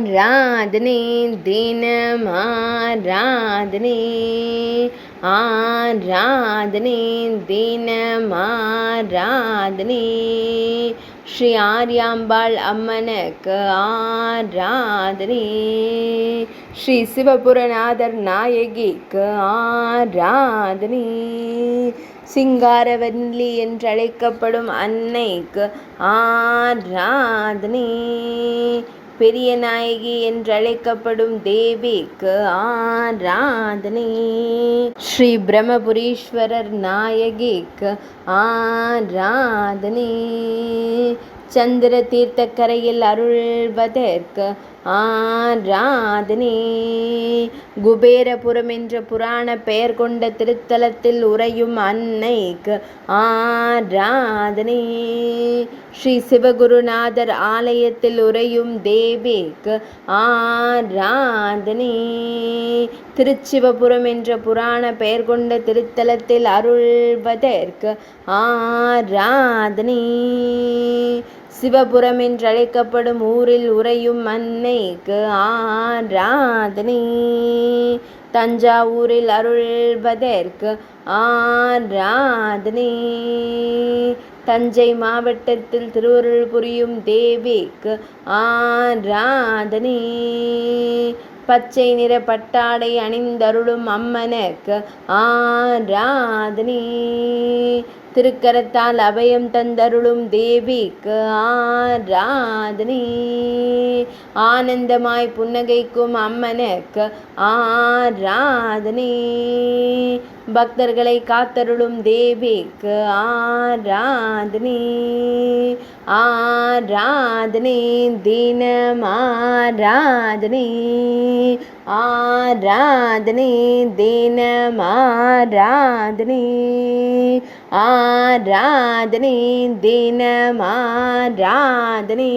ஆராதனை தினம் ஆராதனை ஆராதனை தினம் ஆராதனை ஸ்ரீ ஆரியாம்பாள் அம்மனுக்கு ஆராதனை ஸ்ரீ சிவபுரநாதர் நாயகிக்கு ஆராதனை சிங்காரவல்லி என்றழைக்கப்படும் அன்னைக்கு ஆராதனை பெரிய நாயகி என்றழைக்கப்படும் தேவிக்கு ஆராதனை ஸ்ரீ பிரம்மபுரீஸ்வரர் நாயகிக்கு ஆராதனை சந்திர தீர்த்தக்கரையில் அருள்வதற்கு ஆராதனை குபேரபுரம் என்ற புராண பெயர் கொண்ட திருத்தலத்தில் உறையும் அன்னைக்கு ஆராதனை ஸ்ரீ சிவகுருநாதர் ஆலயத்தில் உறையும் தேவிக்கு ஆராதனை திருச்சிவபுரம் என்ற புராண பெயர் கொண்ட திருத்தலத்தில் அருள்வதற்கு ஆராதனை சிவபுரம் என்றழைக்கப்படும் ஊரில் உறையும் அன்னைக்கு ஆராதனை தஞ்சாவூரில் அருள்வதற்கு ஆராதனை தஞ்சை மாவட்டத்தில் திருவருள் புரியும் தேவிக்கு ஆராதனை பச்சை நிற பட்டாடை அணிந்தருளும் அம்மனுக்கு ஆராதனை திருக்கரத்தால் அபயம் தந்தருளும் தேவிக்கு ஆராதனை ஆனந்தமாய் புன்னகைக்கும் அம்மனுக்கு ஆராதனை பக்தர்களை காத்தருளும் தேவிக்கு ஆராதனை ஆராதனை தினம் ஆராதனை ஆராதனை தினம் ஆராதனை ஆராதனை தினம் ஆராதனை